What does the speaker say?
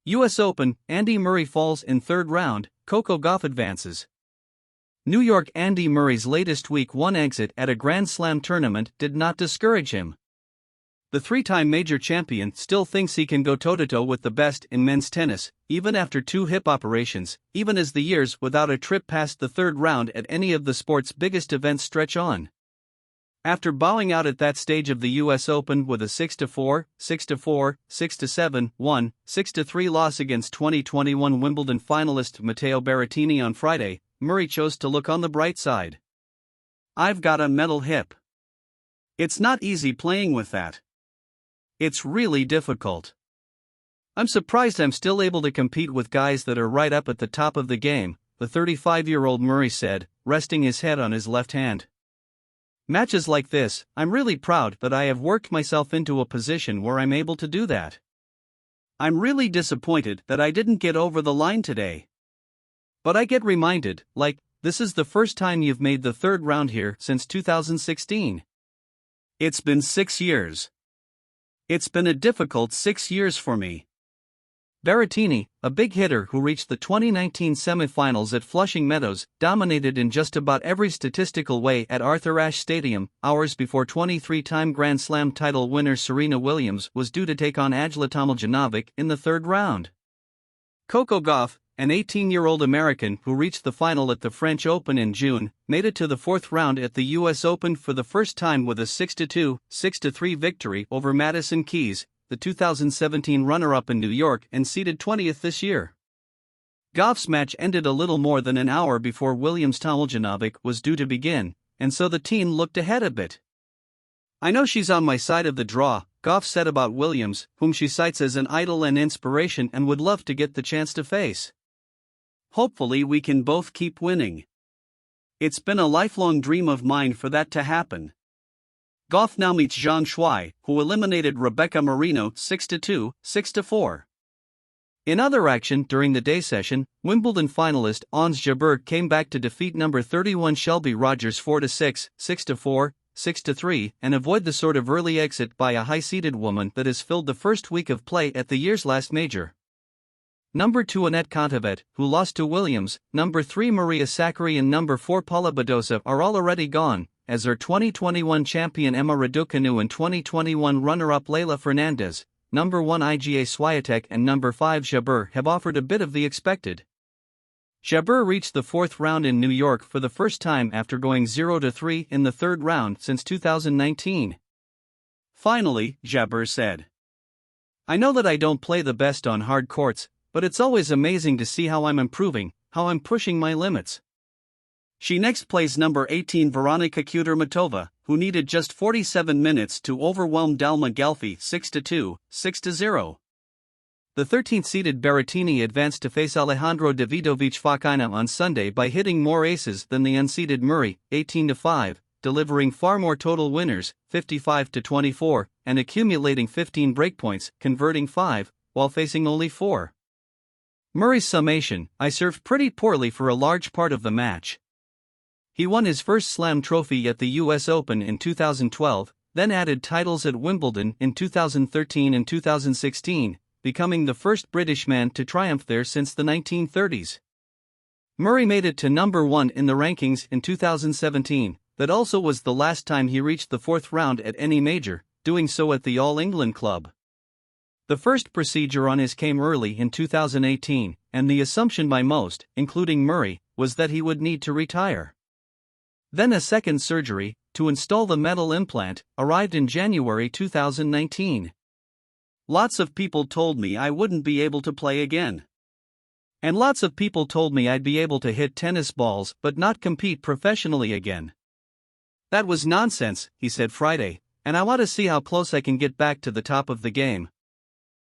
U.S. Open, Andy Murray falls in third round, Coco Gauff advances. New York. Andy Murray's latest Week 1 exit at a Grand Slam tournament did not discourage him. The three-time major champion still thinks he can go toe-to-toe with the best in men's tennis, even after 2 hip operations, even as the years without a trip past the third round at any of the sport's biggest events stretch on. After bowing out at that stage of the U.S. Open with a 6-4, 6-4, 6-7, 1, 6-3 loss against 2021 Wimbledon finalist Matteo Berrettini on Friday, Murray chose to look on the bright side. "I've got a metal hip. It's not easy playing with that. It's really difficult. I'm surprised I'm still able to compete with guys that are right up at the top of the game," the 35-year-old Murray said, resting his head on his left hand. "Matches like this, I'm really proud that I have worked myself into a position where I'm able to do that. I'm really disappointed that I didn't get over the line today. But I get reminded, this is the first time you've made the third round here since 2016. It's been 6 years. It's been a difficult 6 years for me." Berrettini, a big hitter who reached the 2019 semifinals at Flushing Meadows, dominated in just about every statistical way at Arthur Ashe Stadium, hours before 23-time Grand Slam title winner Serena Williams was due to take on Ajla Tomljanovic in the third round. Coco Gauff, an 18-year-old American who reached the final at the French Open in June, made it to the fourth round at the U.S. Open for the first time with a 6-2, 6-3 victory over Madison Keys, the 2017 runner-up in New York and seeded 20th this year. Gauff's match ended a little more than an hour before Williams' Tomljanovic was due to begin, and so the teen looked ahead a bit. "I know she's on my side of the draw," Gauff said about Williams, whom she cites as an idol and inspiration and would love to get the chance to face. "Hopefully we can both keep winning. It's been a lifelong dream of mine for that to happen." Gauff now meets Zhang Shuai, who eliminated Rebecca Marino 6-2, 6-4. In other action during the day session, Wimbledon finalist Ons Jabeur came back to defeat number 31 Shelby Rogers 4-6, 6-4, 6-3, and avoid the sort of early exit by a high-seeded woman that has filled the first week of play at the year's last major. Number 2 Anett Kontaveit, who lost to Williams, number 3 Maria Sakkari and number 4 Paula Badosa are all already gone, as are 2021 champion Emma Raducanu and 2021 runner-up Leylah Fernandez. Number 1 Iga Swiatek and number 5 Jabeur have offered a bit of the expected. Jabeur reached the fourth round in New York for the first time after going 0-3 in the third round since 2019. Finally, Jabeur said, "I know that I don't play the best on hard courts, but it's always amazing to see how I'm improving, how I'm pushing my limits." She next plays number 18 Veronika Kudermetova, who needed just 47 minutes to overwhelm Dalma Galfi 6-2, 6-0. The 13th-seeded Berrettini advanced to face Alejandro Davidovich Fokina on Sunday by hitting more aces than the unseeded Murray, 18-5, delivering far more total winners, 55-24, and accumulating 15 breakpoints, converting 5, while facing only 4. Murray's summation: "I served pretty poorly for a large part of the match." He won his first Slam trophy at the U.S. Open in 2012, then added titles at Wimbledon in 2013 and 2016, becoming the first British man to triumph there since the 1930s. Murray made it to number 1 in the rankings in 2017, that also was the last time he reached the fourth round at any major, doing so at the All England Club. The first procedure on his came early in 2018, and the assumption by most, including Murray, was that he would need to retire. Then a second surgery, to install the metal implant, arrived in January 2019. "Lots of people told me I wouldn't be able to play again. And lots of people told me I'd be able to hit tennis balls but not compete professionally again. That was nonsense," he said Friday, "and I want to see how close I can get back to the top of the game."